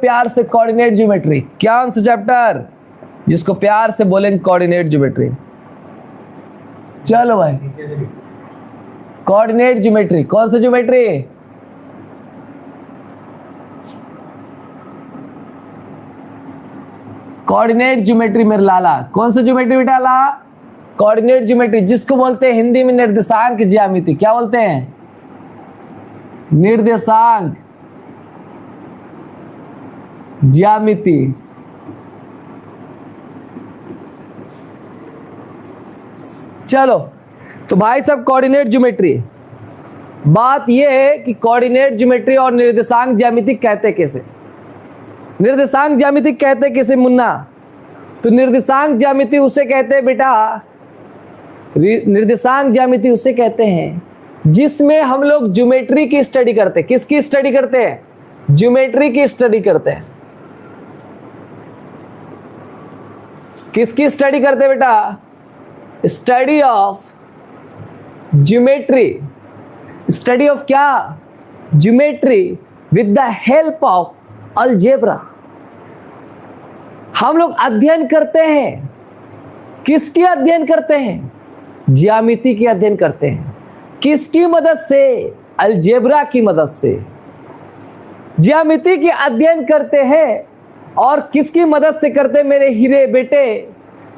प्यार से coordinate geometry, क्या सा चैप्टर जिसको प्यार से बोलेंगे कोऑर्डिनेट ज्योमेट्री। चलो भाई, कोऑर्डिनेट ज्योमेट्री, कौन सा ज्योमेट्री? कोऑर्डिनेट ज्योमेट्री मेरे लाला, कौन सा ज्योमेट्री बेटा ला? कोऑर्डिनेट ज्योमेट्री, जिसको बोलते हैं हिंदी में निर्देशांक ज्यामिति। क्या बोलते हैं? निर्देशांक ज्यामिति। चलो तो भाई साहब, कोऑर्डिनेट ज्योमेट्री, बात यह है कि कोऑर्डिनेट ज्योमेट्री और निर्देशांक ज्यामिति कहते कैसे? निर्देशांक ज्यामिति कहते कैसे मुन्ना? तो निर्देशांक ज्यामिति उसे कहते हैं बेटा, निर्देशांक ज्यामिति उसे कहते हैं जिसमें हम लोग ज्योमेट्री की स्टडी करते हैं। किसकी स्टडी करते हैं? ज्योमेट्री की स्टडी करते हैं। किसकी स्टडी करते हैं बेटा? Study of geometry. Study of क्या? Geometry with the help of algebra. हम लोग अध्ययन करते हैं, किसकी अध्ययन करते हैं? ज्यामिति की अध्ययन करते हैं। किसकी मदद से? अलजेब्रा की मदद से। ज्यामिति की अध्ययन करते हैं और किसकी मदद से करते हैं मेरे हीरे बेटे?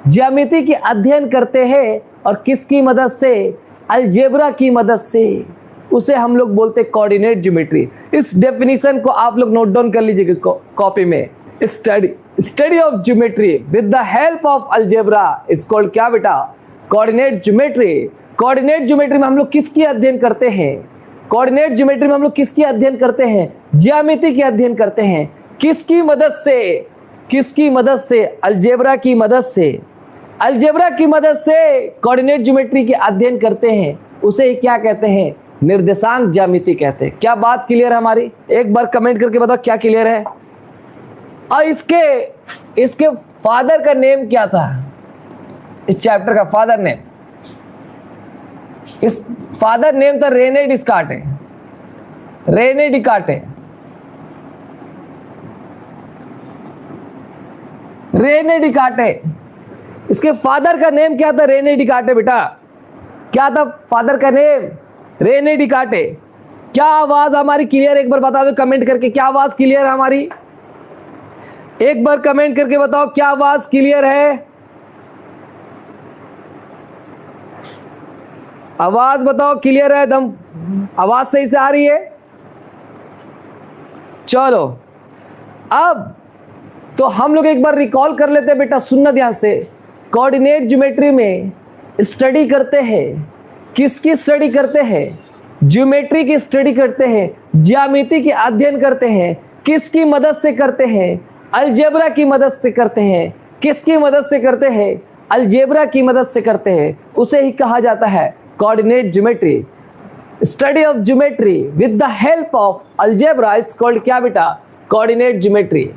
ज्यामिति की अध्ययन करते हैं और किसकी मदद से? अलजेब्रा की मदद से। उसे हम लोग बोलते हैं कोऑर्डिनेट ज्योमेट्री। इस डेफिनेशन को आप लोग नोट डाउन कर लीजिएगा कॉपी में। Study of geometry with the help of algebra is called क्या बेटा? Coordinate geometry. कोऑर्डिनेट ज्योमेट्री में हम लोग किसकी अध्ययन करते हैं? कोऑर्डिनेट ज्योमेट्री में हम लोग किसकी अध्ययन करते हैं? ज्यामिति की अध्ययन करते हैं। किसकी मदद से? किसकी मदद से? अलजेब्रा की मदद से। अलजेब्रा की मदद से कोऑर्डिनेट ज्योमेट्री के अध्ययन करते हैं। उसे ही क्या कहते हैं? निर्देशांक ज्यामिति कहते हैं। क्या बात क्लियर है हमारी? एक बार कमेंट करके बताओ क्या क्लियर है। और इसके फादर का नेम क्या था? इस चैप्टर का फादर नेम, इस फादर नेम था रेने डिस्कार्टे। रेने डिकार्टे। रेने डिकार्टे, इसके फादर का नेम क्या था? रेने डिकार्टे बेटा। क्या था फादर का नेम? रेने डिकार्टे। क्या आवाज हमारी क्लियर? एक बार बता दो कमेंट करके, क्या आवाज क्लियर है हमारी? एक बार कमेंट करके बताओ क्या आवाज क्लियर है? आवाज बताओ क्लियर है? एकदम आवाज सही से आ रही है? चलो अब तो हम लोग एक बार रिकॉल कर लेते हैं बेटा, सुनना ध्यान से। कोऑर्डिनेट ज्योमेट्री में स्टडी करते हैं, किसकी स्टडी करते हैं? ज्योमेट्री की स्टडी करते हैं। ज्यामिति की अध्ययन करते हैं। किसकी मदद से करते हैं? अलजेब्रा की मदद से करते हैं। किसकी मदद से करते हैं? अलजेब्रा की मदद से करते हैं। उसे ही कहा जाता है coordinate geometry. Study of geometry with the help of algebra is called क्या बेटा? Coordinate geometry.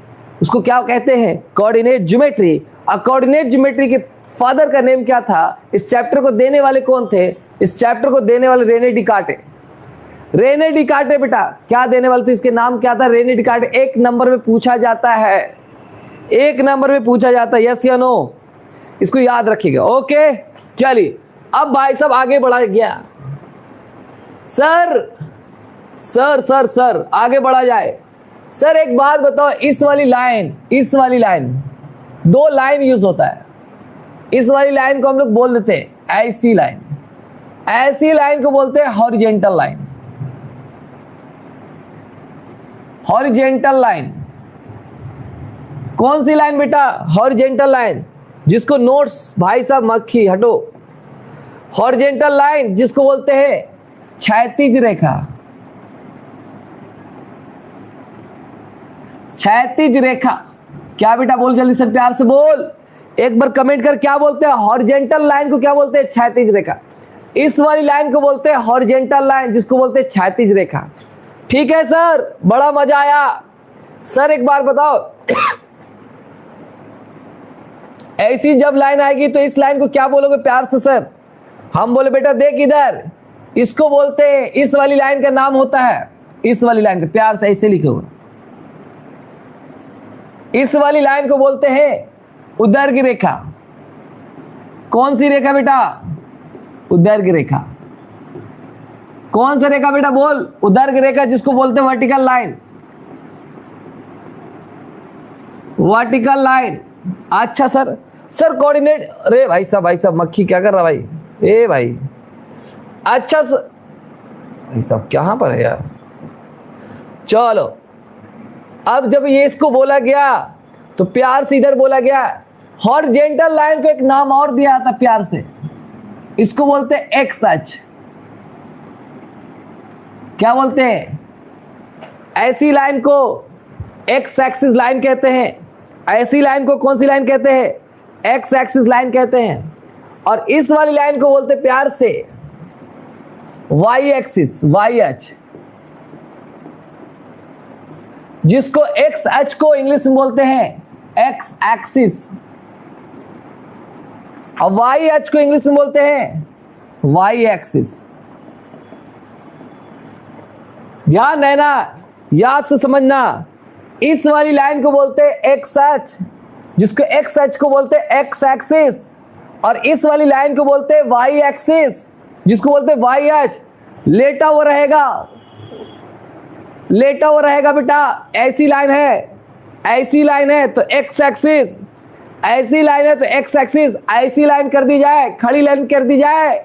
उसको क्या कहते हैं? Coordinate geometry. और कोऑर्डिनेट ज्योमेट्री के फादर का नेम क्या था? इस चैप्टर को देने वाले कौन थे? इस चैप्टर को देने वाले रेने डिकार्टे। रेने डिकार्टे बेटा क्या देने वाले थे? इसके नाम क्या था? रेने डिकार्टे। एक नंबर में पूछा जाता है, एक नंबर में पूछा जाता है, यस या नो? इसको याद रखिएगा। ओके चलिए अब भाई साहब आगे बढ़ा गया। सर सर सर सर आगे बढ़ा जाए। सर एक बात बताओ, इस वाली लाइन, दो लाइन यूज होता है। इस वाली लाइन को हम लोग बोल देते हैं ऐसी लाइन। ऐसी लाइन को बोलते हैं हॉरिजेंटल लाइन। हॉरिजेंटल लाइन कौन सी लाइन बेटा? हॉरिजेंटल लाइन, जिसको नोट्स भाई साहब मक्खी हटो। हॉरिजेंटल लाइन जिसको बोलते हैं क्षैतिज रेखा। क्षैतिज रेखा क्या बेटा? बोल जल्दी से, प्यार से बोल। एक बार कमेंट कर, क्या बोलते हैं? हॉरिजेंटल लाइन को क्या बोलते हैं? क्षैतिज रेखा। इस वाली लाइन को बोलते हैं हॉरिजेंटल लाइन, जिसको बोलते हैं क्षैतिज रेखा। ठीक है सर, बड़ा मजा आया। सर एक बार बताओ, ऐसी जब लाइन आएगी तो इस लाइन को क्या बोलोगे प्यार से? सर हम बोले बेटा देख इधर, इसको बोलते हैं, इस वाली लाइन का नाम होता है, इस वाली लाइन का, प्यार से ऐसे लिखो। इस वाली लाइन को बोलते हैं उदर्घ रेखा। कौन सी रेखा बेटा? उदर्घ रेखा। कौन सा रेखा बेटा? बोल। उदर्घ रेखा, जिसको बोलते हैं वर्टिकल लाइन। Vertical line. अच्छा सर, सर कोऑर्डिनेट, अरे भाई साहब मक्खी क्या कर रहा भाई? ए भाई, अच्छा सर, भाई साहब कहां पर है यार? चलो, अब जब ये इसको बोला गया तो प्यार से इधर बोला गया। हॉरिजॉन्टल लाइन को एक नाम और दिया था प्यार से, इसको बोलते हैं एक्स अक्ष। क्या बोलते हैं? ऐसी लाइन को एक्स एक्सिस लाइन कहते हैं। ऐसी लाइन को कौन सी लाइन कहते हैं? एक्स एक्सिस लाइन कहते हैं। और इस वाली लाइन को बोलते प्यार से वाई एक्सिस, वाई अक्ष, जिसको एक्स अक्ष को इंग्लिश में बोलते हैं एक्स एक्सिस, और वाई अक्ष को इंग्लिश में बोलते हैं वाई एक्सिस। ध्यान है ना, याद से समझना। इस वाली लाइन को बोलते हैं एक्स अक्ष, जिसको एक्स अक्ष को बोलते हैं एक्स एक्सिस, और इस वाली लाइन को बोलते हैं वाई एक्सिस, जिसको बोलते हैं वाई अक्ष। लेटा हुआ रहेगा, लेटा हुआ रहेगा बेटा। ऐसी लाइन है, ऐसी लाइन है तो एक्स एक्सिस, ऐसी लाइन है तो एक्स एक्सिस। ऐसी लाइन कर दी जाए, खड़ी लाइन कर दी जाए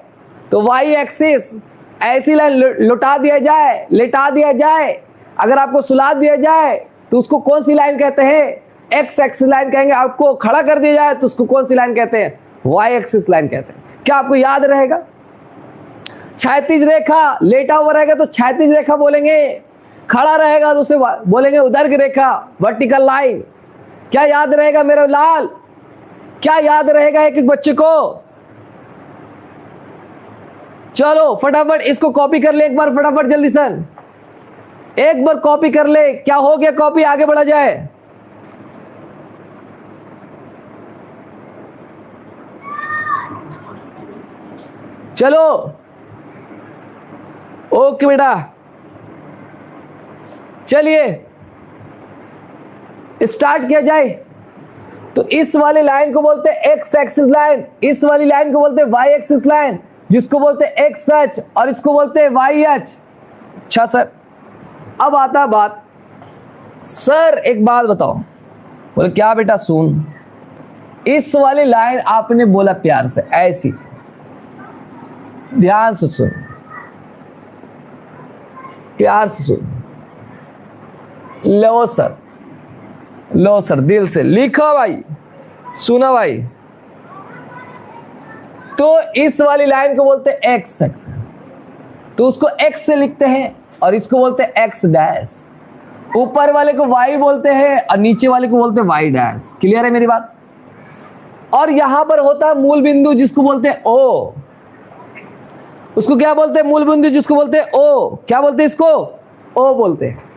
तो वाई एक्सिस। ऐसी लाइन लुटा दिया जाए, लेटा दिया जाए, अगर आपको सुला दिया जाए तो उसको कौन सी लाइन कहते हैं? एक्स एक्सिस लाइन कहेंगे। आपको खड़ा कर दिया जाए तो उसको कौन सी लाइन कहते हैं? वाई एक्सिस लाइन कहते हैं। क्या आपको याद रहेगा? क्षैतिज रेखा, लेटा हुआ रहेगा तो क्षैतिज रेखा बोलेंगे, खड़ा रहेगा तो उसे बोलेंगे उदर्घ रेखा, वर्टिकल लाइन। क्या याद रहेगा मेरे लाल? क्या याद रहेगा एक एक बच्चे को? चलो फटाफट इसको कॉपी कर ले एक बार, फटाफट जल्दी सन एक बार कॉपी कर ले। क्या हो गया कॉपी? आगे बढ़ा जाए। चलो ओके बेटा, चलिए स्टार्ट किया जाए। तो इस वाली लाइन को बोलते हैं एक्स एक्सिस लाइन, इस वाली लाइन को बोलते हैं वाई एक्सिस लाइन, जिसको बोलते हैं एक्स अक्ष, और इसको बोलते हैं वाई अक्ष। अच्छा सर, अब आता बात, सर एक बात बताओ। बोले क्या बेटा? सुन, इस वाली लाइन आपने बोला प्यार से, ऐसी, ध्यान से सुन, प्यार से सुन। लो सर, लो सर, दिल से लिखो भाई, सुना भाई। तो इस वाली लाइन को बोलते हैं एक्स एक्स, तो उसको एक्स से लिखते हैं, और इसको बोलते हैं एक्स डैश। ऊपर वाले को वाई बोलते हैं और नीचे वाले को बोलते हैं वाई डैश। क्लियर है मेरी बात? और यहां पर होता है मूल बिंदु, जिसको बोलते हैं ओ। उसको क्या बोलते हैं? मूल बिंदु, जिसको बोलते हैं ओ। क्या बोलते हैं इसको? ओ बोलते हैं।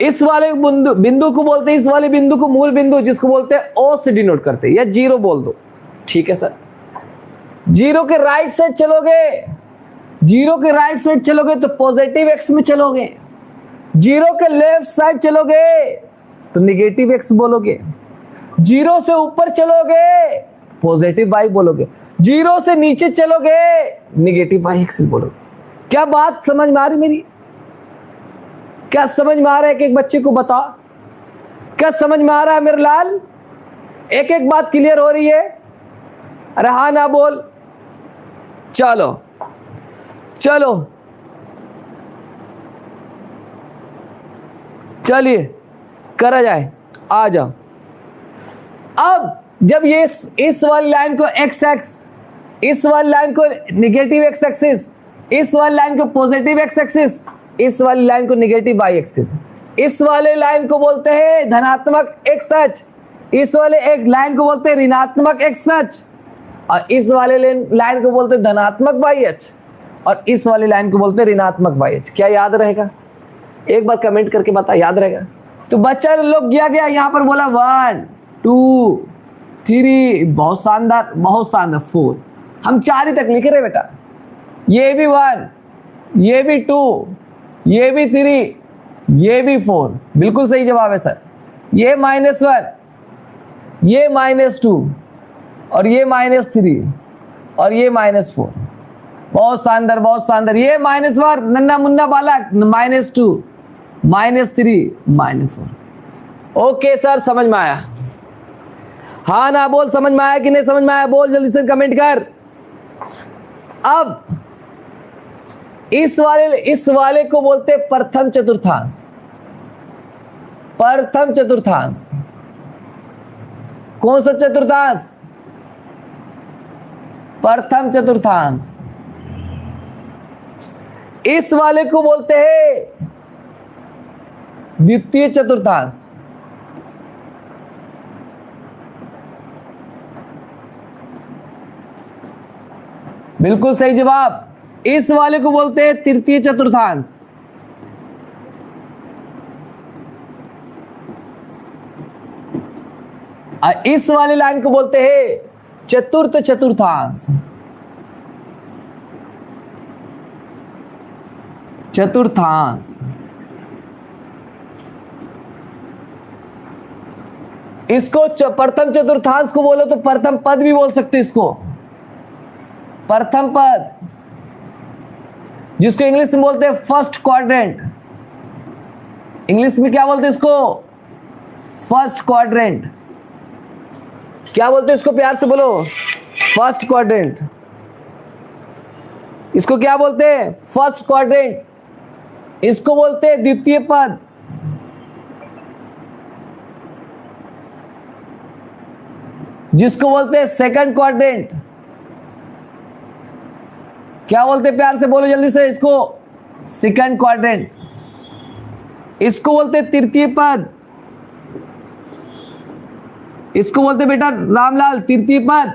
इस वाले बिंदु को बोलते हैं, इस वाले बिंदु को मूल बिंदु, जिसको बोलते हैं ओ से डिनोट करते हैं, या जीरो बोल दो। ठीक है सर। जीरो के राइट साइड चलोगे, जीरो के राइट साइड चलोगे तो पॉजिटिव एक्स में चलोगे। जीरो के लेफ्ट साइड चलोगे तो निगेटिव एक्स बोलोगे। जीरो से ऊपर चलोगे पॉजिटिव वाई बोलोगे। जीरो से नीचे चलोगे निगेटिव वाई एक्सिस बोलोगे। क्या बात समझ में आ रही मेरी? क्या समझ में आ रहा है? एक एक बच्चे को बताओ, क्या समझ में आ रहा है मेरे लाल? एक एक बात क्लियर हो रही है? अरे हाँ ना बोल। चलो चलो चलिए करा जाए, आ जाओ। अब जब ये इस वाली लाइन को एक्स एक्स, इस वाली लाइन को निगेटिव एक्स एक्सिस, इस वाली लाइन को पॉजिटिव एक्स एक्सिस, इस वाली लाइन को निगेटिव वाई एक्सिस, इस वाले लाइन को बोलते हैं धनात्मक एक्स अक्ष, इस वाले एक लाइन को बोलते हैं ऋणात्मक एक्स अक्ष, और इस वाले लाइन को बोलते हैं धनात्मक वाई अक्ष, और इस वाली लाइन को बोलते हैं ऋणात्मक वाई अक्ष। क्या याद रहेगा? एक बार कमेंट करके बता, याद रहेगा? तो बच्चा लोग गया यहाँ पर बोला 1 2 3, बहुत शानदार, बहुत शानदार। 4, हम 4 ही तक लिख रहे बेटा। ये भी 1, ये भी 2, ये भी 3, ये भी 4। बिल्कुल सही जवाब है सर। ये -1, ये -2 और ये -3 और ये -4। बहुत शानदार, बहुत शानदार। ये -1 नन्ना मुन्ना बालक, -2 -3 -4। ओके सर, समझ में आया? हाँ ना बोल, समझ में आया कि नहीं समझ में आया? बोल जल्दी से कमेंट कर। अब इस वाले को बोलते हैं प्रथम चतुर्थांश। प्रथम चतुर्थांश। कौन सा चतुर्थांश? प्रथम चतुर्थांश। इस वाले को बोलते हैं द्वितीय चतुर्थांश। बिल्कुल सही जवाब। इस वाले को बोलते हैं तृतीय चतुर्थांश। और इस वाले लाइन को बोलते हैं चतुर्थ चतुर्थांश। चतुर्थांश। इसको प्रथम चतुर्थांश को बोलो तो प्रथम पद भी बोल सकते हो इसको। प्रथम पद, जिसको इंग्लिश में बोलते हैं फर्स्ट क्वाड्रेंट। इंग्लिश में क्या बोलते हैं इसको? First quadrant. क्या बोलते हैं इसको? प्यार से बोलो। First quadrant. इसको क्या बोलते हैं? First quadrant. इसको बोलते हैं द्वितीय पद। जिसको बोलते हैं सेकंड क्वाड्रेंट। क्या बोलते हैं? प्यार से बोलो जल्दी से। इसको सेकंड क्वाड्रेंट। इसको बोलते हैं तृतीय पद। इसको बोलते हैं बेटा रामलाल तृतीय पद,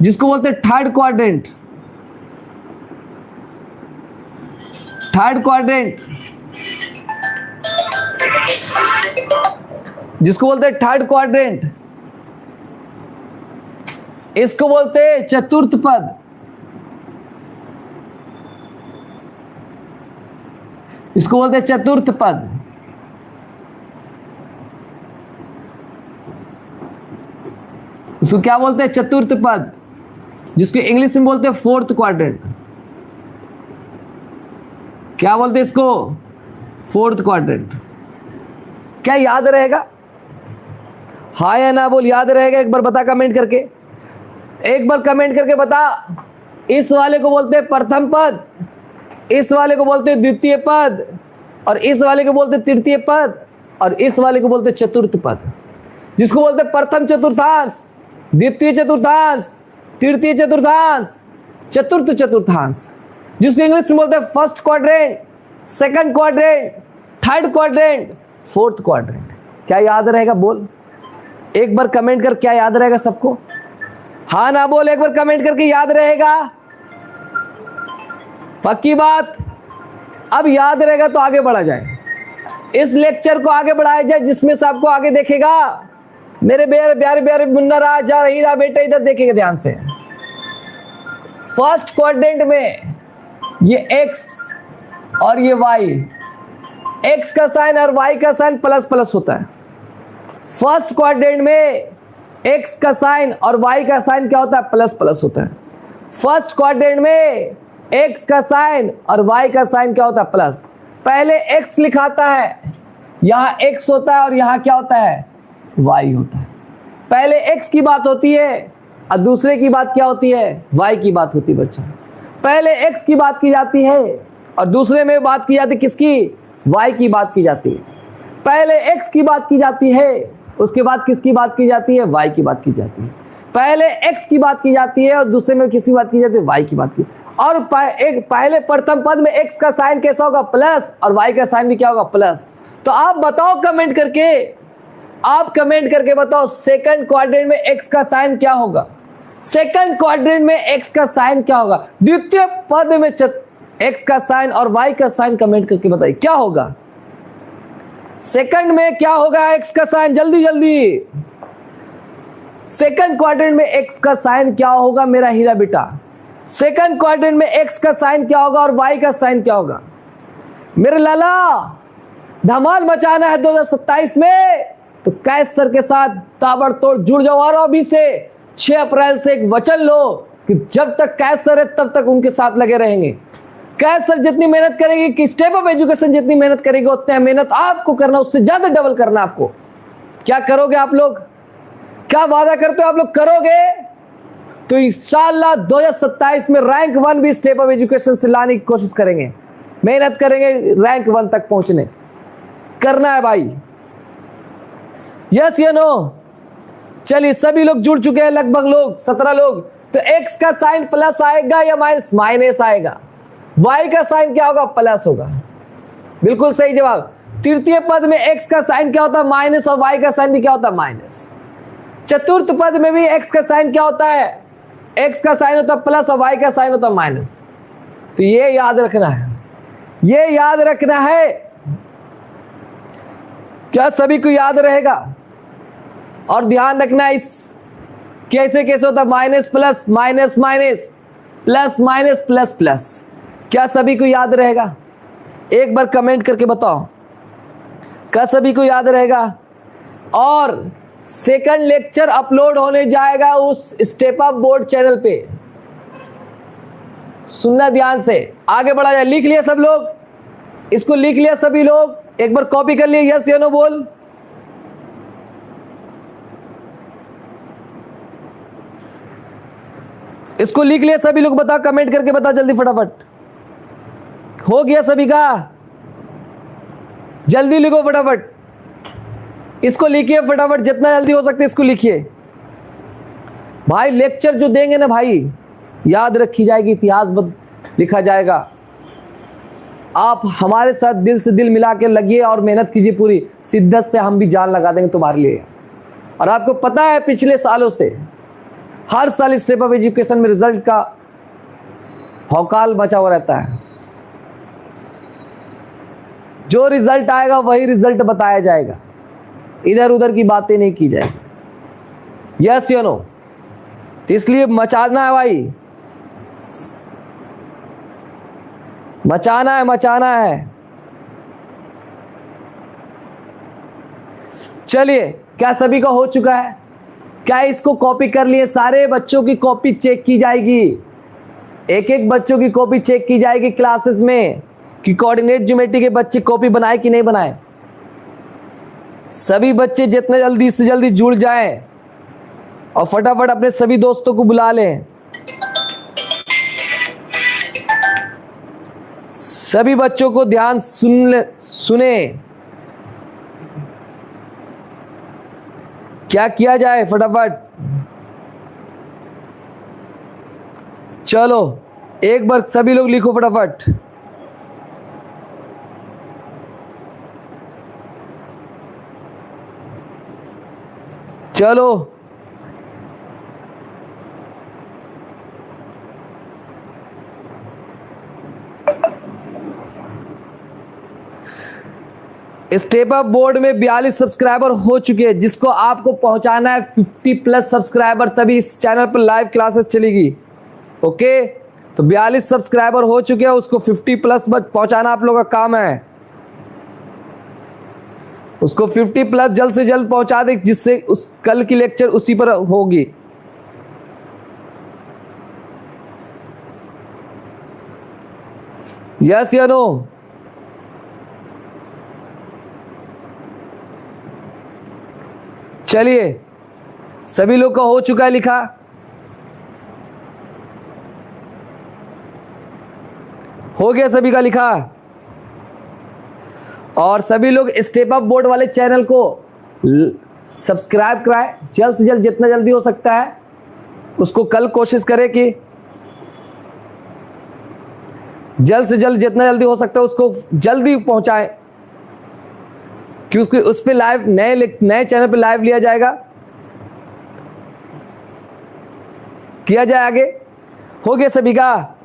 जिसको बोलते हैं थर्ड क्वाड्रेंट। थर्ड क्वाड्रेंट, जिसको बोलते हैं थर्ड क्वाड्रेंट। इसको बोलते हैं चतुर्थ पद। इसको बोलते हैं चतुर्थ पद। इसको क्या बोलते हैं? चतुर्थ पद, जिसको इंग्लिश में बोलते हैं फोर्थ क्वाड्रेंट। क्या बोलते हैं इसको? Fourth quadrant. क्या याद रहेगा? हाँ या ना बोल, याद रहेगा? एक बार बता कमेंट करके, एक बार कमेंट करके बता। इस वाले को बोलते हैं प्रथम पद, इस वाले को बोलते हैं द्वितीय पद, और इस वाले को बोलते हैं तृतीय पद, और इस वाले को बोलते हैं चतुर्थ पद। जिसको बोलते हैं प्रथम चतुर्थांश, द्वितीय चतुर्थांश, तृतीय चतुर्थांश, चतुर्थ चतुर्थांश। जिसको इंग्लिश में बोलते हैं first quadrant, second quadrant, third quadrant, fourth quadrant. क्या याद रहेगा? बोल एक बार कमेंट कर। क्या याद रहेगा सबको? हाँ ना बोल, एक बार कमेंट करके। याद रहेगा? पक्की बात? अब याद रहेगा तो आगे बढ़ा जाए, इस लेक्चर को आगे बढ़ाया जाए, जिसमें से आपको आगे देखेगा मेरे प्यारे प्यारे मुन्ना राज जा रही रहा बेटा, इधर देखेगा ध्यान से। फर्स्ट क्वाड्रेंट में ये x और ये y, x का साइन और y का साइन प्लस प्लस होता है। फर्स्ट क्वाड्रेंट में x का साइन और y का साइन क्या होता है? प्लस प्लस होता है। फर्स्ट क्वाड्रेंट में x का साइन और y का साइन क्या होता है? प्लस। पहले x लिखाता है, यहां x होता है और यहां क्या होता है? y होता है। पहले x की बात होती है और दूसरे की बात क्या होती है? y की बात होती है बच्चा। पहले x की बात की जाती है और दूसरे में बात की जाती है किसकी? y की बात की जाती है। पहले x की बात की जाती है, उसके बाद किसकी बात की जाती है? y की बात की जाती है। पहले x की बात की जाती है और दूसरे में किसकी बात की जाती है? y की बात की। और पहले प्रथम पद में x का साइन कैसा होगा? प्लस, और y का साइन भी क्या होगा? प्लस। तो आप बताओ कमेंट करके, आप कमेंट करके बताओ सेकंड क्वाड्रेंट में x का साइन क्या होगा? सेकंड क्वाड्रेंट में x का साइन क्या होगा? द्वितीय पद में x का साइन और y का साइन कमेंट करके बताइए क्या होगा? सेकंड में क्या होगा x का साइन? जल्दी जल्दी। सेकंड क्वाड्रेंट में x का साइन क्या होगा मेरा हीरा बेटा? सेकंड क्वाड्रेंट में x का साइन क्या होगा और y का साइन क्या होगा? मेरे लाला धमाल मचाना है 2027 में। तो कैसर के साथ ताबड़तोड़ जुड़ जाओ और अभी से 6 अप्रैल से एक वचन लो कि जब तक कैसर है तब तक उनके साथ लगे रहेंगे। कैसर जितनी मेहनत करेगी कि स्टेप ऑफ एजुकेशन जितनी मेहनत करेगी उतनी मेहनत आपको करना, उससे ज्यादा डबल करना आपको। क्या करोगे आप लोग? क्या वादा करते हो आप लोग? करोगे तो इंशाल्लाह 2027 में रैंक 1 भी स्टेप ऑफ एजुकेशन से लाने की कोशिश करेंगे, मेहनत करेंगे रैंक 1 तक पहुंचने। करना है भाई, यस या नो? चलिए सभी लोग जुड़ चुके हैं, लगभग लोग 17 लोग। तो x का साइन प्लस आएगा या माइनस? माइनस आएगा। y का साइन क्या होगा? प्लस होगा। बिल्कुल सही जवाब। तृतीय पद में x का साइन क्या होता है? माइनस, और y का साइन भी क्या होता है? माइनस। चतुर्थ पद में भी x का साइन क्या होता है? x का साइन होता है प्लस और y का साइन होता है माइनस। तो ये याद रखना है, ये याद रखना है। क्या सभी को याद रहेगा? और ध्यान रखना इस कैसे कैसे होता है? Minus plus, minus minus, plus minus, plus plus. क्या सभी को याद रहेगा? एक बार कमेंट करके बताओ, क्या सभी को याद रहेगा? और सेकंड लेक्चर अपलोड होने जाएगा उस स्टेप अप बोर्ड चैनल पे, सुनना ध्यान से। आगे बढ़ा जाए। लिख लिया सब लोग? इसको लिख लिया सभी लोग? एक बार कॉपी कर लिए? यस या नो बोल। इसको लिख लिया सभी लोग? बताओ, कमेंट करके बताओ जल्दी फटाफट। हो गया सभी का? जल्दी लिखो फटाफट, इसको लिखिए फटाफट, जितना जल्दी हो सकता है इसको लिखिए। भाई लेक्चर जो देंगे ना भाई, याद रखी जाएगी, इतिहास लिखा जाएगा। आप हमारे साथ दिल से दिल मिला के लगिए और मेहनत कीजिए पूरी शिद्दत से, हम भी जान लगा देंगे तुम्हारे लिए। और आपको पता है पिछले सालों से हर साल स्टेप ऑफ एजुकेशन में रिजल्ट का भौकाल मचा हुआ रहता है। जो रिजल्ट आएगा वही रिजल्ट बताया जाएगा, इधर उधर की बातें नहीं की जाएगी। यस या नो? तो इसलिए मचाना है भाई, मचाना है, मचाना है। चलिए, क्या सभी का हो चुका है? क्या इसको कॉपी कर लिए? सारे बच्चों की कॉपी चेक की जाएगी, एक एक बच्चों की कॉपी चेक की जाएगी क्लासेस में कि कोऑर्डिनेट ज्योमेट्री के बच्चे कॉपी बनाए कि नहीं बनाए। सभी बच्चे जितने जल्दी से जल्दी जुड़ जाएं और फटाफट अपने सभी दोस्तों को बुला लें। सभी बच्चों को ध्यान सुने, क्या किया जाए फटाफट। चलो एक बार सभी लोग लिखो फटाफट। चलो स्टेप अप बोर्ड में 42 सब्सक्राइबर हो चुके हैं, जिसको आपको पहुंचाना है 50+ सब्सक्राइबर, तभी इस चैनल पर लाइव क्लासेस चलेगी। ओके, तो 42 सब्सक्राइबर हो चुके हैं, उसको 50+ पहुंचाना आप लोगों का काम है। उसको 50+ जल्द से जल्द पहुंचा दे, जिससे उस कल की लेक्चर उसी पर होगी। यस या नो? चलिए सभी लोग का हो चुका है लिखा? हो गया सभी का लिखा? और सभी लोग स्टेप अप बोर्ड वाले चैनल को सब्सक्राइब कराएं जल्द से जल्द, जितना जल्दी हो सकता है उसको। कल कोशिश करें कि जल्द से जल्द, जितना जल्दी हो सकता है उसको जल्दी पहुंचाएं, कि उसको उस पे लाइव नए चैनल पे लाइव लिया जाएगा, किया जाए आगे। हो गया सभी का?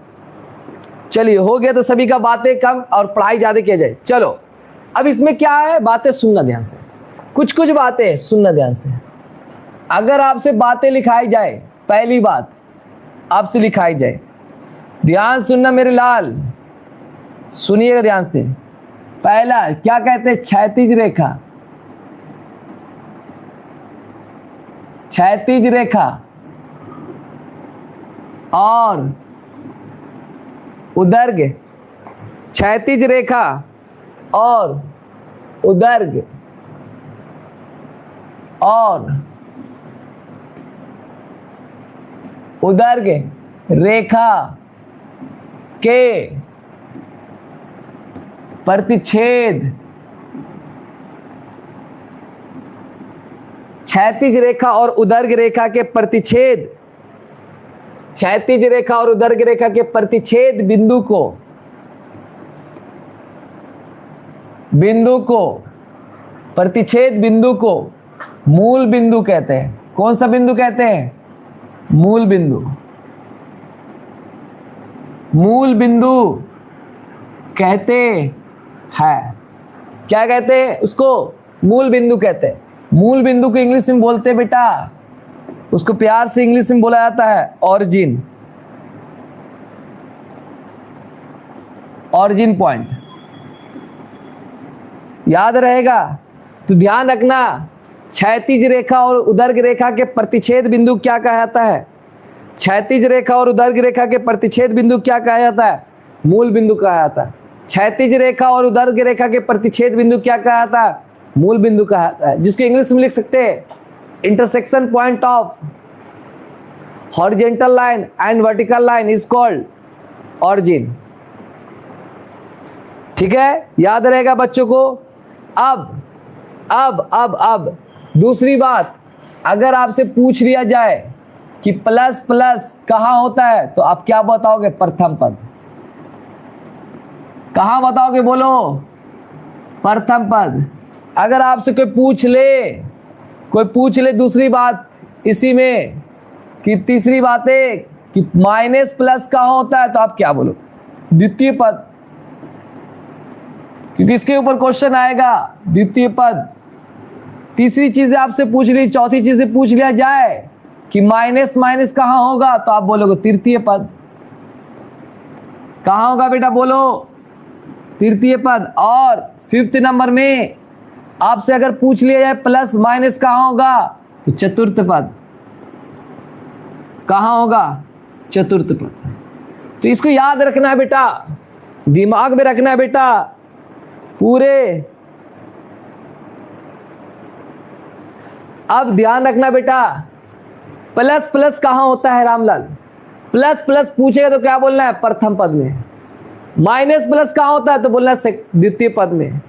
चलिए हो गया तो सभी का बातें कम और पढ़ाई ज्यादा किया जाए। चलो अब इसमें क्या है, बातें सुनना ध्यान से, कुछ कुछ बातें सुनना ध्यान से। अगर आपसे बातें लिखाई जाए, पहली बात आपसे लिखाई जाए, ध्यान सुनना मेरे लाल, सुनिएगा ध्यान से। पहला क्या कहते हैं? क्षैतिज रेखा। क्षैतिज रेखा और उदर्ग, क्षैतिज रेखा और उदर्ग और उदर्ग रेखा के प्रतिच्छेद, क्षैतिज रेखा और उदर्ग रेखा के प्रतिच्छेद, क्षैतिज रेखा और उदर्ग रेखा के प्रतिच्छेद बिंदु को प्रतिच्छेद बिंदु को मूल बिंदु कहते हैं। कौन सा बिंदु कहते हैं? मूल बिंदु। मूल बिंदु कहते हैं। क्या कहते हैं उसको? मूल बिंदु कहते हैं। मूल बिंदु को इंग्लिश में बोलते हैं बेटा, उसको प्यार से इंग्लिश में बोला जाता है ऑरिजिन, ऑरिजिन पॉइंट। याद रहेगा तो ध्यान रखना, क्षैतिज रेखा और उदर्ग रेखा के प्रतिच्छेद बिंदु क्या कहा जाता है? क्षैतिज रेखा और उदर्ग रेखा के प्रतिच्छेद बिंदु क्या कहा जाता है? मूल बिंदु कहा जाता है। क्षैतिज रेखा और उदर्ग रेखा के प्रतिच्छेद बिंदु क्या कहा जाता है? मूल बिंदु कहा जाता है, जिसको इंग्लिश में लिख सकते हैं intersection point of horizontal line and vertical line is called origin. ठीक है, याद रहेगा बच्चों को। अब दूसरी बात, अगर आपसे पूछ लिया जाए कि प्लस प्लस कहाँ होता है तो आप क्या बताओगे? प्रथम पद। कहाँ बताओगे? बोलो, प्रथम पद। अगर आपसे कोई पूछ ले दूसरी बात इसी में कि तीसरी बात है कि माइनस प्लस कहाँ होता है तो आप क्या बोलो? द्वितीय पद, क्योंकि इसके ऊपर क्वेश्चन आएगा। द्वितीय पद। तीसरी चीज आपसे पूछ ली, चौथी चीज से पूछ लिया जाए कि माइनस माइनस कहाँ होगा तो आप बोलोगे तृतीय पद। कहाँ होगा बेटा? बोलो, तृतीय पद। और फिफ्थ नंबर में आपसे अगर पूछ लिया जाए प्लस माइनस कहाँ होगा तो चतुर्थ पद। कहाँ होगा? चतुर्थ पद। तो इसको याद रखना है बेटा, दिमाग में रखना है बेटा पूरे। अब ध्यान रखना बेटा, प्लस प्लस कहाँ होता है रामलाल? प्लस प्लस पूछेगा तो क्या बोलना है? प्रथम पद में। माइनस प्लस कहाँ होता है तो बोलना है द्वितीय पद में।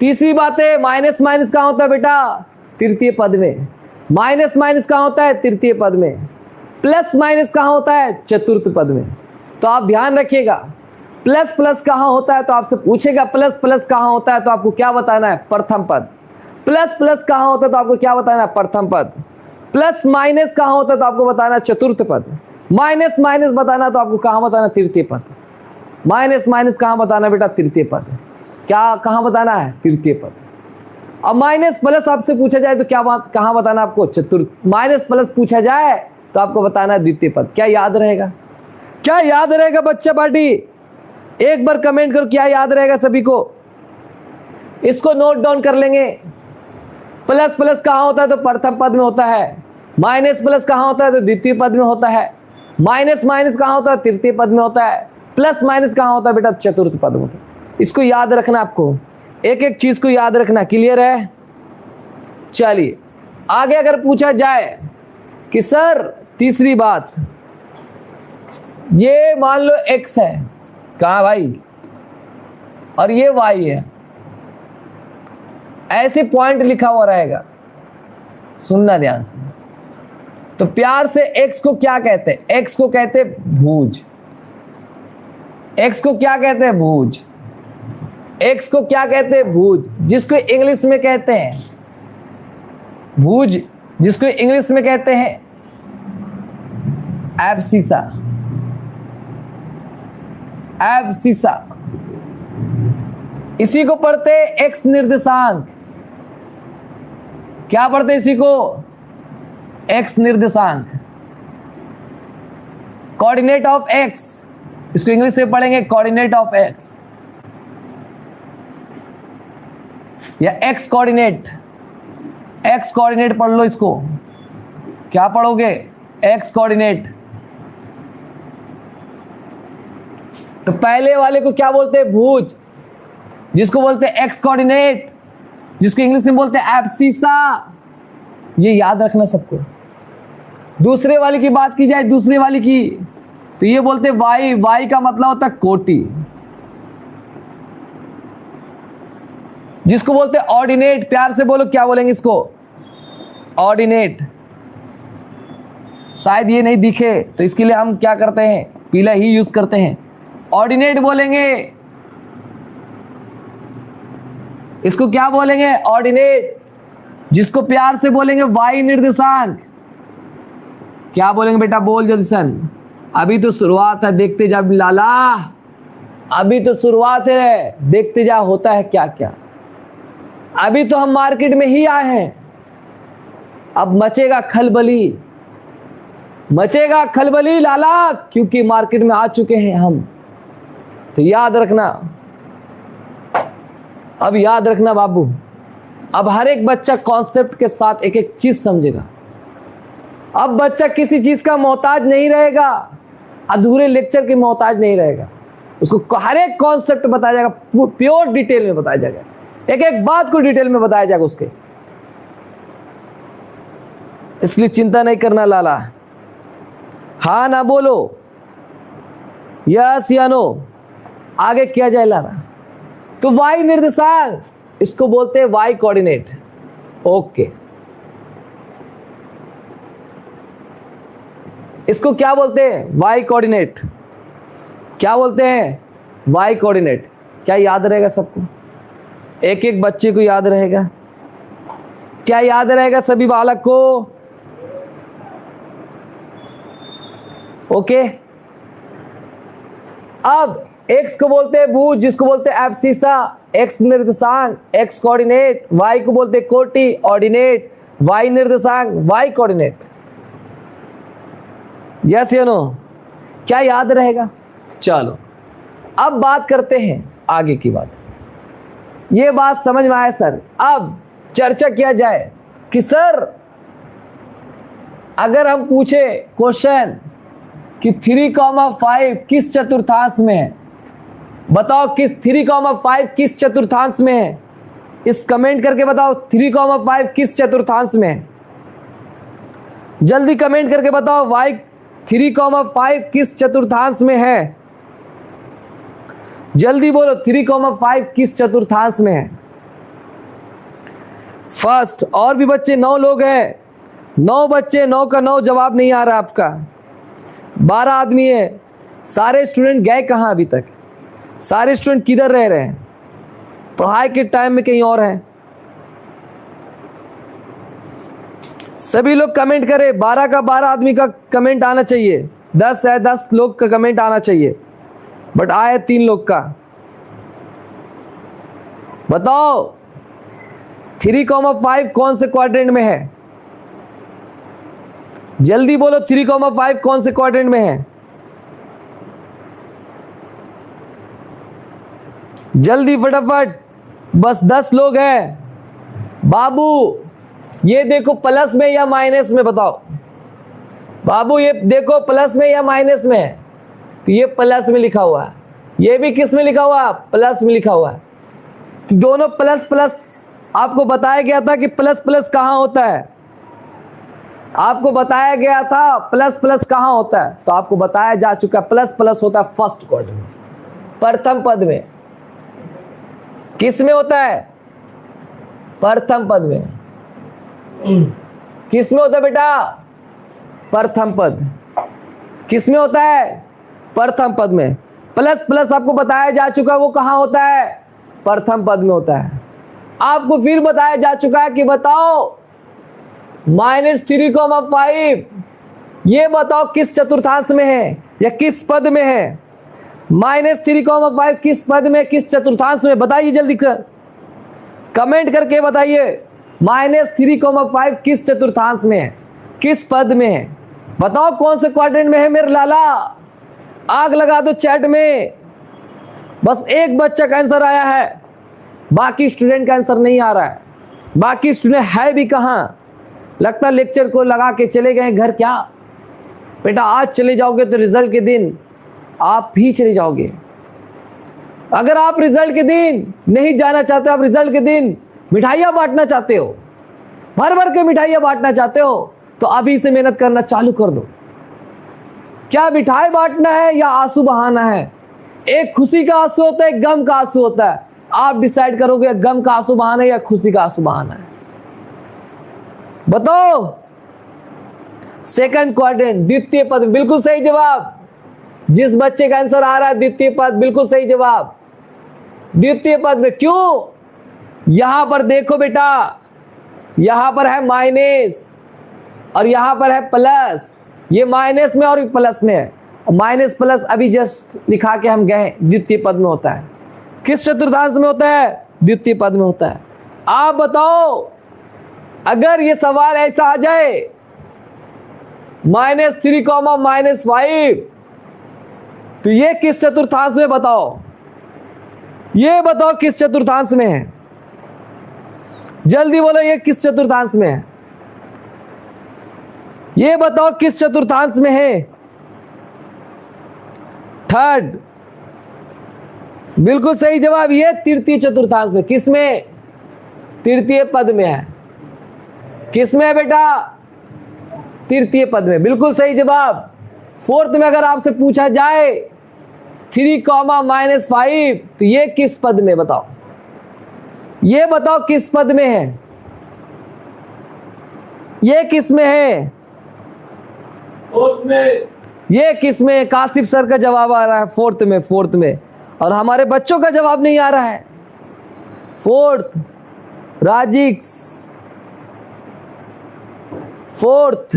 तीसरी बात है, माइनस माइनस कहाँ होता है बेटा? तृतीय पद में। माइनस माइनस कहाँ होता है? तृतीय पद में। प्लस माइनस कहाँ होता है? चतुर्थ पद में। तो आप ध्यान रखिएगा, प्लस प्लस कहाँ होता है तो आपसे पूछेगा प्लस प्लस कहाँ होता है तो आपको क्या बताना है? प्रथम पद। प्लस प्लस कहाँ होता है तो आपको क्या बताना है? प्रथम पद। प्लस माइनस कहाँ होता है तो आपको बताना है चतुर्थ पद। माइनस माइनस बताना तो आपको कहाँ बताना? तृतीय पद। माइनस माइनस कहाँ बताना बेटा? तृतीय पद। क्या कहाँ बताना है? तृतीय पद। अब माइनस प्लस आपसे पूछा जाए तो क्या बात कहाँ बताना आपको? चतुर्थ। माइनस प्लस पूछा जाए तो आपको बताना है द्वितीय पद। क्या याद रहेगा? क्या याद रहेगा बच्चा पार्टी? एक बार कमेंट करो, क्या याद रहेगा सभी को? इसको नोट डाउन कर लेंगे। प्लस प्लस कहाँ होता है तो प्रथम पद में होता है। माइनस प्लस कहाँ होता है तो द्वितीय पद में होता है। माइनस माइनस कहाँ होता है? तृतीय पद में होता है। प्लस माइनस कहाँ होता है बेटा? चतुर्थ पद में होता है। इसको याद रखना, आपको एक एक चीज को याद रखना। क्लियर है? चलिए आगे अगर पूछा जाए कि सर तीसरी बात, ये मान लो x है, कहाँ भाई, और ये y है, ऐसे पॉइंट लिखा हुआ रहेगा, सुनना ध्यान से। तो प्यार से x को क्या कहते हैं? x को कहते हैं भुज। x को क्या कहते हैं? भुज। x को क्या कहते हैं? भुज, जिसको इंग्लिश में कहते हैं भुज, जिसको इंग्लिश में कहते हैं एब्सिसा। एब्सिसा, इसी को पढ़ते हैं x निर्देशांक। क्या पढ़ते हैं इसी को? x निर्देशांक, कोऑर्डिनेट ऑफ x। इसको इंग्लिश में पढ़ेंगे कोऑर्डिनेट ऑफ x या x कोऑर्डिनेट। x कोऑर्डिनेट पढ़ लो इसको, क्या पढ़ोगे? X coordinate. तो पहले वाले को क्या बोलते हैं? भुज, जिसको बोलते हैं एक्स कोऑर्डिनेट, जिसको इंग्लिश में बोलते हैं एब्सिसा। ये याद रखना सबको। दूसरे वाले की बात की जाए, दूसरे वाले की, तो ये बोलते हैं वाई। वाई का मतलब होता है कोटि, जिसको बोलते हैं ऑर्डिनेट। प्यार से बोलो, क्या बोलेंगे इसको? ऑर्डिनेट। शायद ये नहीं दिखे, तो इसके लिए हम क्या करते हैं? पीला ही यूज करते हैं। ऑर्डिनेट बोलेंगे इसको। क्या बोलेंगे? ऑर्डिनेट। जिसको प्यार से बोलेंगे वाई निर्देशांक। क्या बोलेंगे बेटा? बोल जल्दी सन। अभी तो शुरुआत है, देखते जा लाला, अभी तो शुरुआत है, देखते जा होता है क्या क्या। अभी तो हम मार्केट में ही आए हैं, अब मचेगा खलबली, मचेगा खलबली लाला, क्योंकि मार्केट में आ चुके हैं हम। तो याद रखना, अब याद रखना बाबू, अब हर एक बच्चा कॉन्सेप्ट के साथ एक एक चीज समझेगा। अब बच्चा किसी चीज का मोहताज नहीं रहेगा, अधूरे लेक्चर के मोहताज नहीं रहेगा। उसको हर एक कॉन्सेप्ट बताया जाएगा, प्योर डिटेल में बताया जाएगा, एक एक बात को डिटेल में बताया जाएगा उसके। इसलिए चिंता नहीं करना लाला। हाँ ना बोलो, यस या नो, आगे किया जाए लाला। तो वाई निर्देशांक, इसको बोलते हैं वाई कोऑर्डिनेट। ओके, इसको क्या बोलते हैं? Y coordinate. क्या बोलते हैं? Y coordinate. क्या याद रहेगा सबको? एक एक बच्चे को याद रहेगा? क्या याद रहेगा सभी बालक को? ओके। अब एक्स को बोलते हैं भुज, जिसको बोलते हैं एब्सिसा, एक्स निर्देशांक, एक्स कोऑर्डिनेट। वाई को बोलते हैं कोटि, ऑर्डिनेट। वाई निर्देशांक, वाई कोऑर्डिनेट। यस या नो? क्या याद रहेगा? चलो अब बात करते हैं आगे की बात। ये बात समझ में आया सर? अब चर्चा किया जाए कि सर अगर हम पूछे क्वेश्चन कि 3,5 किस चतुर्थांश में है, बताओ किस 3,5 किस चतुर्थांश में है? इस कमेंट करके बताओ 3,5 किस चतुर्थांश में है। जल्दी कमेंट करके बताओ वाई 3,5 किस चतुर्थांश में है। जल्दी बोलो 3,5 किस चतुर्थांश में है। फर्स्ट, और भी बच्चे 9 लोग हैं, 9 बच्चे, 9 का 9 जवाब नहीं आ रहा आपका। 12 आदमी है। सारे स्टूडेंट गए कहाँ अभी तक? सारे स्टूडेंट किधर रह रहे हैं? पढ़ाई के टाइम में कहीं और हैं। सभी लोग कमेंट करें। 12 का 12 आदमी का कमेंट आना चाहिए। 10 है, 10 लोग का कमेंट आना चाहिए, बट आए 3 लोग का। बताओ 3,5 कौन से क्वाड्रेंट में है? जल्दी बोलो 3,5 कौन से क्वाड्रेंट में है? जल्दी फटाफट, बस 10 लोग हैं। बाबू ये देखो प्लस में या माइनस में, बताओ बाबू ये देखो प्लस में या माइनस में है? तो ये प्लस में लिखा हुआ है। ये भी किस में लिखा हुआ है? प्लस में लिखा हुआ है। तो दोनों प्लस प्लस। आपको बताया गया था कि प्लस प्लस कहां होता है? आपको बताया गया था प्लस प्लस कहां होता है? तो आपको बताया जा चुका है प्लस प्लस होता है फर्स्ट क्वाड्रेंट, प्रथम पद में। किस में होता है? प्रथम पद में। किस में होता है बेटा? प्रथम पद। किस में होता है? प्रथम पद में। प्लस प्लस आपको बताया जा चुका है वो कहां होता है? प्रथम पद में होता है। आपको फिर बताया जा चुका है कि बताओ -3,5 ये बताओ किस चतुर्थांश में है या किस पद में है? -3,5 किस पद में, किस चतुर्थांश में? बताइए जल्दी कर, कमेंट करके बताइए। -3,5 किस चतुर्थांश में है, किस पद में है? बताओ कौन से क्वाड्रेंट में है मेरे लाला? आग लगा दो चैट में। बस एक बच्चा का आंसर आया है, बाकी स्टूडेंट का आंसर नहीं आ रहा है। बाकी स्टूडेंट है भी कहां? लगता लेक्चर को लगा के चले गए घर। क्या बेटा, आज चले जाओगे तो रिजल्ट के दिन आप भी चले जाओगे। अगर आप रिजल्ट के दिन नहीं जाना चाहते, आप रिजल्ट के दिन मिठाइयां बांटना चाहते हो, भर भर के मिठाइयां बांटना चाहते हो, तो अभी से मेहनत करना चालू कर दो। क्या मिठाई बांटना है या आंसू बहाना है? एक खुशी का आंसू होता है, एक गम का आंसू होता है। आप डिसाइड करोगे गम का आंसू बहाना है या खुशी का आंसू बहाना है। बताओ। सेकंड क्वाड्रेंट, द्वितीय पद में, बिल्कुल सही जवाब। जिस बच्चे का आंसर आ रहा है द्वितीय पद, बिल्कुल सही जवाब, द्वितीय पद में। क्यों? यहां पर देखो बेटा, यहां पर है माइनस और यहां पर है प्लस। ये माइनस में और प्लस में है। माइनस प्लस अभी जस्ट लिखा के हम गए, द्वितीय पद में होता है। किस चतुर्थांश में होता है? द्वितीय पद में होता है। आप बताओ, अगर ये सवाल ऐसा आ जाए -3, -5, तो ये किस चतुर्थांश में? बताओ, ये बताओ किस चतुर्थांश में है? जल्दी बोलो, ये किस चतुर्थांश में है? ये बताओ किस चतुर्थांश में है? थर्ड, बिल्कुल सही जवाब। ये तृतीय चतुर्थांश में। किस में? तृतीय पद में है। किस में है बेटा? तृतीय पद में, बिल्कुल सही जवाब। फोर्थ में अगर आपसे पूछा जाए 3, -5, तो ये किस पद में? बताओ, ये बताओ किस पद में है? ये किस में है? फोर्थ में। ये किस में? काशिफ सर का जवाब आ रहा है फोर्थ में, फोर्थ में। और हमारे बच्चों का जवाब नहीं आ रहा है। फोर्थ, राजिक्स, फोर्थ,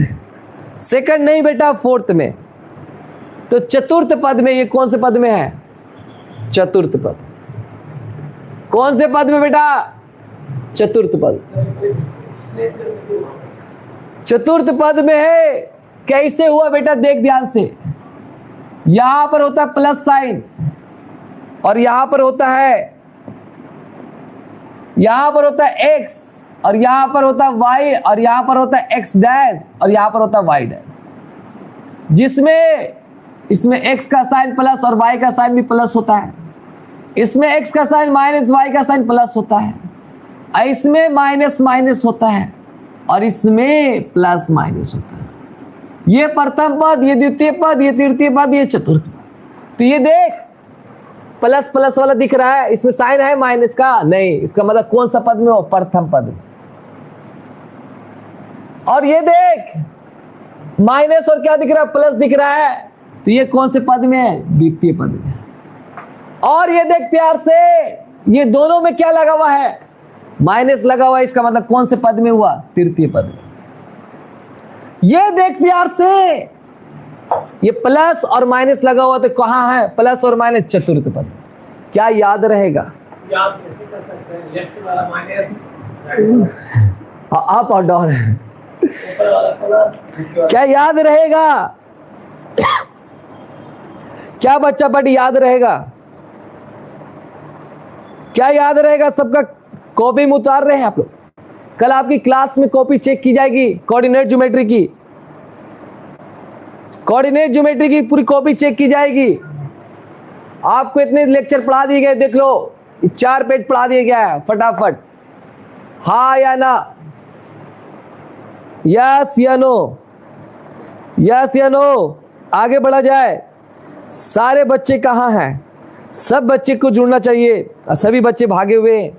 सेकंड नहीं बेटा, फोर्थ में। तो चतुर्थ पद में, ये कौन से पद में है? चतुर्थ पद। कौन से पद में बेटा? चतुर्थ पद। चतुर्थ पद में है। कैसे हुआ बेटा? देख ध्यान से। यहां पर होता है प्लस साइन और यहां पर होता है, यहां पर होता है x और यहां पर होता है y और यहां पर होता है x डैश और यहां पर होता है y डैश, जिसमें इसमें x का साइन प्लस और y का साइन भी प्लस होता है। इसमें x का साइन माइनस, y का साइन प्लस होता है। इसमें माइनस माइनस होता है और इसमें प्लस माइनस होता है। ये प्रथम पद, ये द्वितीय पद, ये तृतीय पद, ये चतुर्थ पद। तो ये देख, प्लस प्लस वाला दिख रहा है, इसमें साइन है माइनस का? नहीं। इसका मतलब कौन सा पद में हो? प्रथम पद में। और ये देख, माइनस और क्या दिख रहा है? प्लस दिख रहा है। तो ये कौन से पद में है? द्वितीय पद में। और ये देख प्यार से, ये दोनों में क्या लगा हुआ है? माइनस लगा हुआ है। इसका मतलब कौन से पद में हुआ? तृतीय पद में। ये देख प्यार से, ये प्लस और माइनस लगा हुआ, तो कहां है प्लस और माइनस? चतुर्थ पद। क्या याद रहेगा? याद कैसे कर सकते हैं? लेफ्ट वाला माइनस, अप और डाउन है, ऊपर वाला प्लस। क्या याद रहेगा? क्या बच्चा पट याद रहेगा? क्या याद रहेगा? सबका कॉपी में उतार रहे हैं आप लोग? कल आपकी क्लास में कॉपी चेक की जाएगी, कोऑर्डिनेट ज्योमेट्री की, कोऑर्डिनेट ज्योमेट्री की पूरी कॉपी चेक की जाएगी। आपको इतने लेक्चर पढ़ा दिए गए, देख लो 4 पेज पढ़ा दिया गया है, फटाफट। हाँ या ना? यस या नो? यस या नो? आगे बढ़ा जाए। सारे बच्चे कहाँ हैं? सब बच्चे को जुड़ना चाहिए, सभी बच्चे भागे हुए।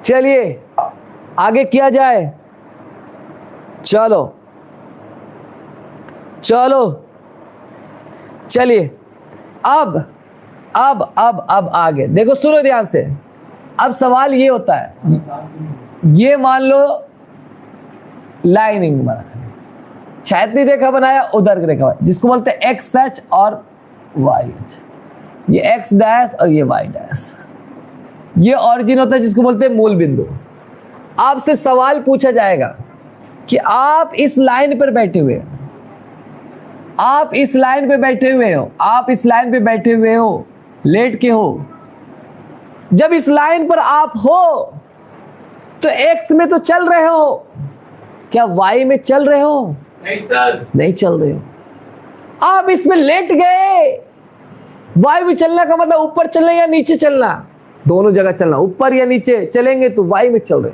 चलिए आगे किया जाए। चलो चलो चलिए। अब आगे देखो, सुनो ध्यान से। अब सवाल ये होता है, ये मान लो लाइनिंग बना, क्षैतिज रेखा बनाया, उधर रेखा, जिसको बोलते हैं एक्स एच और वाई एच। ये एक्स डैश और ये वाई डैश, ये ऑरिजिन होता है जिसको बोलते हैं मूल बिंदु। आपसे सवाल पूछा जाएगा कि आप इस लाइन पर बैठे हुए हो, आप इस लाइन पे बैठे हुए हो, आप इस लाइन पे बैठे हुए हो, लेट के हो। जब इस लाइन पर आप हो तो एक्स में तो चल रहे हो, क्या वाई में चल रहे हो? नहीं सर। नहीं चल रहे हो। आप इसमें लेट गए। वाई में चलना का मतलब ऊपर चलना या नीचे चलना, दोनों जगह चलना, ऊपर या नीचे चलेंगे तो वाई में चल रहे,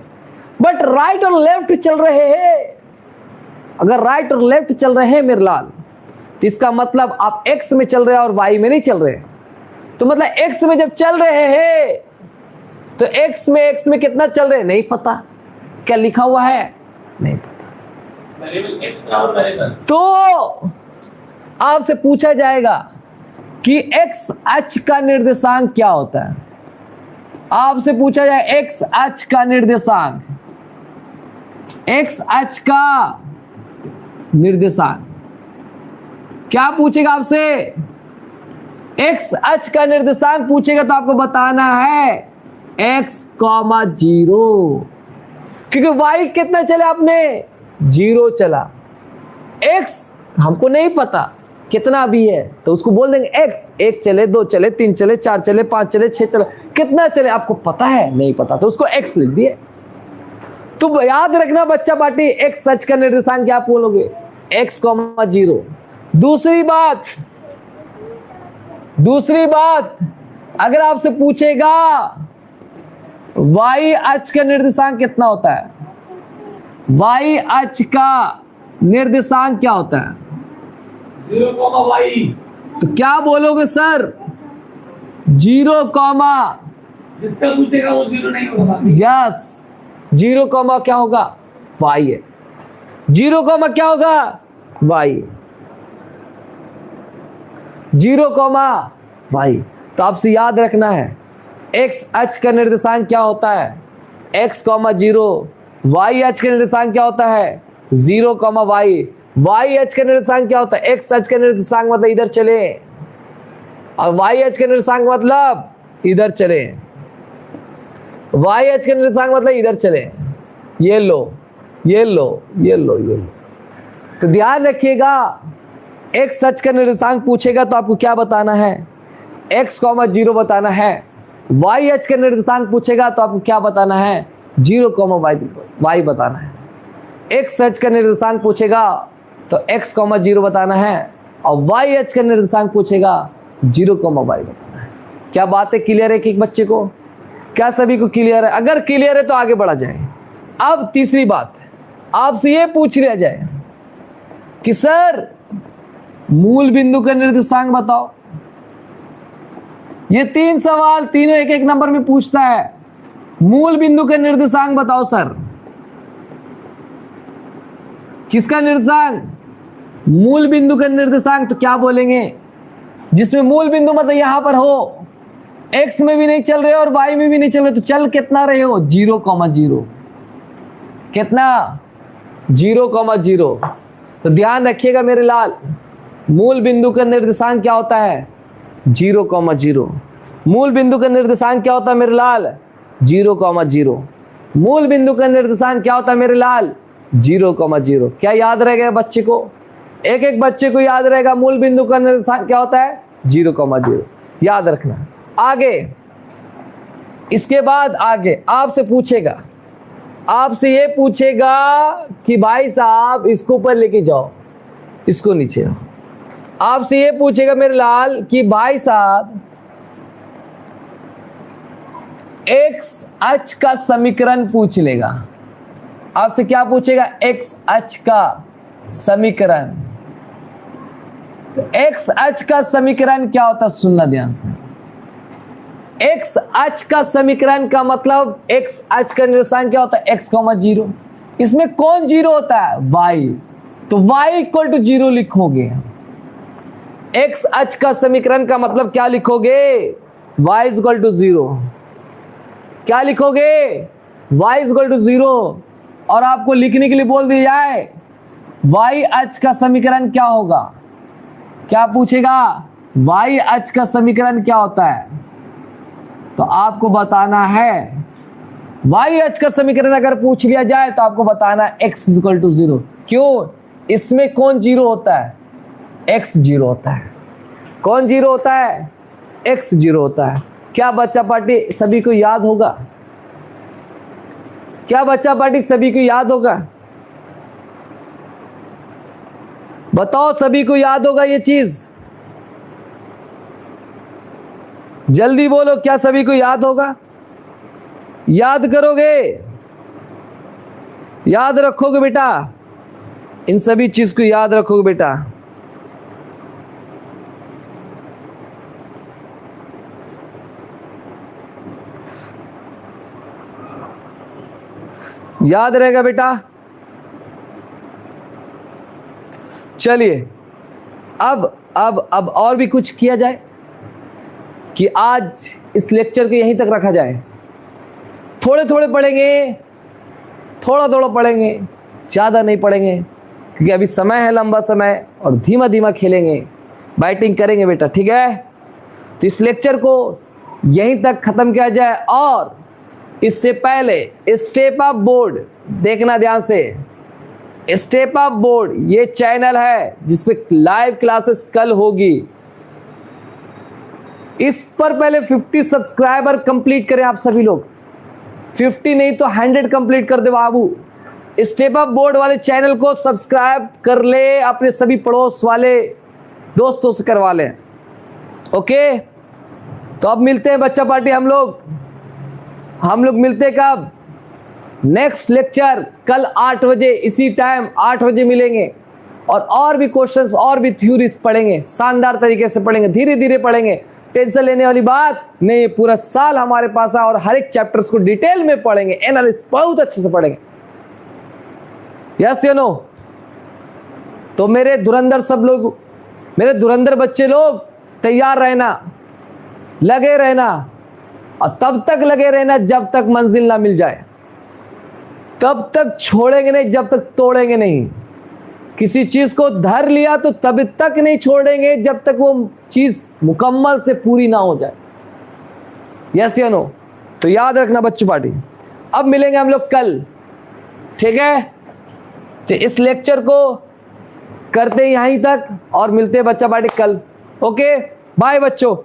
बट राइट और लेफ्ट चल रहे हैं। अगर राइट और लेफ्ट चल रहे हैं मेरे लाल, तो इसका मतलब आप एक्स में चल रहे हैं और वाई में नहीं चल रहे हैं। तो मतलब एक्स में जब चल रहे हैं तो एक्स में कितना चल रहे हैं नहीं पता, क्या लिखा हुआ है नहीं पता। वेरिएबल एक्स बराबर वेरिएबल। तो आपसे पूछा जाएगा कि एक्स अक्ष का निर्देशांक क्या होता है। आपसे पूछा जाए एक्स अक्ष का निर्देशांक, एक्स अक्ष का निर्देशांक क्या पूछेगा आपसे? एक्स अक्ष का निर्देशांक पूछेगा तो आपको बताना है एक्स कॉमा 0, क्योंकि वाई कितना चला आपने 0 चला। एक्स हमको नहीं पता कितना भी है तो उसको बोल देंगे एक्स, 1 चले 2 चले 3 चले 4 चले 5 चले 6 चले, कितना चले आपको पता है नहीं पता तो उसको एक्स लिख दिए। तो याद रखना बच्चा पार्टी, एक्स सच का निर्देशांक क्या बोलोगे एक्स कॉमा 0। दूसरी बात अगर आपसे पूछेगा वाई अक्ष का निर्देशांक कितना होता है, वाई अक्ष का निर्देशांक क्या होता है 0, y। तो क्या बोलोगे सर 0 कॉमा, जिसका पूछेगा वो 0 नहीं होगा। यस 0 कॉमा क्या होगा वाई है, 0 कॉमा क्या होगा वाई, 0 कॉमा वाई। तो आपसे याद रखना है एक्स अक्ष का निर्देशांक क्या होता है एक्स कॉमा 0, वाई अक्ष का निर्देशांक क्या होता है 0 कॉमा वाई, वाई अक्ष का निर्देशांक क्या होता है एक्स अक्ष का निर्देशांक मतलब इधर चले और वाई अक्ष का निर्देशांक मतलब इधर चले, वाई अक्ष का निर्देशांक मतलब इधर चले। ये लो ये लो ये लो ये लो। तो ध्यान रखिएगा एक्स अक्ष का निर्देशांक पूछेगा तो आपको क्या बताना है एक्स कॉमा 0 बताना है, वाई अक्ष का निर्देशांक पूछेगा तो आपको क्या बताना है 0 कॉमा वाई बताना है। एक्स अक्ष का निर्देशांक पूछेगा तो एक्स कॉमा 0 बताना है और वाई अक्ष का निर्देशांक पूछेगा 0 कॉमा वाई बताना है। क्या बात है क्लियर है कि बच्चे को, क्या सभी को क्लियर है? अगर क्लियर है तो आगे बढ़ा जाए। अब तीसरी बात आपसे ये पूछ लिया जाए कि सर मूल बिंदु का निर्देशांक बताओ। ये 3 सवाल तीनों एक एक नंबर में पूछता है, मूल बिंदु का निर्देशांक बताओ सर। किसका निर्देशांक? मूल बिंदु का निर्देशांक। तो क्या बोलेंगे जिसमें मूल बिंदु मतलब यहां पर हो, एक्स में भी नहीं चल रहे और वाई में भी नहीं चल रहे, तो चल कितना रहे हो 0 कॉमा 0, कितना 0 कॉमा 0। तो ध्यान रखिएगा मेरे लाल, मूल बिंदु का निर्देशांक क्या होता है 0 कॉमा 0। मूल बिंदु का निर्देशांक क्या होता है मेरे लाल 0 कॉमा 0। मूल बिंदु का निर्देशांक क्या होता है मेरे लाल 0 कॉमा 0। क्या याद रहेगा बच्चे को? एक एक बच्चे को याद रहेगा मूल बिंदु का निर्देशांक क्या होता है 0 कॉमा 0। याद रखना। आगे इसके बाद आगे आपसे पूछेगा, आपसे ये पूछेगा कि भाई साहब इसको ऊपर लेके जाओ, इसको नीचे आओ। आपसे ये पूछेगा मेरे लाल कि भाई साहब एक्स अक्ष का समीकरण पूछ लेगा। आपसे क्या पूछेगा? एक्स अक्ष का समीकरण। तो एक्स अक्ष का समीकरण क्या होता है सुनना ध्यान से। एक्स अक्ष का समीकरण का मतलब एक्स अक्ष का निर्देशांक क्या होता है एक्स कॉमा 0। इसमें कौन 0 होता है? वाई। तो वाई इक्वल टू 0 लिखोगे। एक्स अक्ष का समीकरण का मतलब क्या लिखोगे? y is equal to 0। क्या लिखोगे? y is equal to 0। और आपको लिखने के लिए बोल दिया जाए y अक्ष का समीकरण क्या होगा? क्या पूछेगा? y अक्ष का समीकरण क्या होता है? तो आपको बताना है y अक्ष का समीकरण अगर पूछ लिया जाए तो आपको बताना है x इज इक्वल टू 0। क्यों? इसमें कौन 0 होता है? x 0 होता है। कौन 0 होता है? x 0 होता है। क्या बच्चा पार्टी सभी को याद होगा? क्या बच्चा पार्टी सभी को याद होगा? बताओ, सभी को याद होगा ये चीज? जल्दी बोलो, क्या सभी को याद होगा? याद करोगे? याद रखोगे बेटा? इन सभी चीज को याद रखोगे बेटा? याद रहेगा बेटा? चलिए, अब और भी कुछ किया जाए कि आज इस लेक्चर को यहीं तक रखा जाए। थोड़े थोड़े पढ़ेंगे, थोड़ा थोड़ा पढ़ेंगे, ज़्यादा नहीं पढ़ेंगे, क्योंकि अभी समय है, लंबा समय, और धीमा धीमा खेलेंगे, बैटिंग करेंगे बेटा, ठीक है? तो इस लेक्चर को यहीं तक ख़त्म किया जाए। और इससे पहले स्टेप अप बोर्ड देखना ध्यान से। स्टेप अप बोर्ड ये चैनल है जिसपे लाइव क्लासेस कल होगी। इस पर पहले 50 सब्सक्राइबर कंप्लीट करें आप सभी लोग। 50 नहीं तो 100 कंप्लीट कर दे बाबू। स्टेप अप बोर्ड वाले चैनल को सब्सक्राइब कर ले, अपने सभी पड़ोस वाले दोस्तों से करवा लें। ओके, तो अब मिलते हैं बच्चा पार्टी। हम लोग मिलते हैं कब? नेक्स्ट लेक्चर कल 8 बजे, इसी टाइम 8 बजे मिलेंगे। और भी क्वेश्चंस और भी थ्योरीज पढ़ेंगे, शानदार तरीके से पढ़ेंगे, धीरे धीरे पढ़ेंगे। टेंशन लेने वाली बात नहीं, पूरा साल हमारे पास है और हर एक चैप्टर्स को डिटेल में पढ़ेंगे, एनालिसिस बहुत अच्छे से पढ़ेंगे। यस या नो? तो मेरे धुरंधर सब लोग, मेरे धुरंधर बच्चे लोग, तैयार रहना, लगे रहना, और तब तक लगे रहना जब तक मंजिल ना मिल जाए। तब तक छोड़ेंगे नहीं जब तक तोड़ेंगे नहीं। किसी चीज को धर लिया तो तब तक नहीं छोड़ेंगे जब तक वो चीज मुकम्मल से पूरी ना हो जाए। यस या नो? तो याद रखना बच्चों पार्टी। अब मिलेंगे हम लोग कल, ठीक है? तो इस लेक्चर को करते हैं यहीं तक और मिलते हैं बच्चा पार्टी कल। ओके, बाय बच्चों।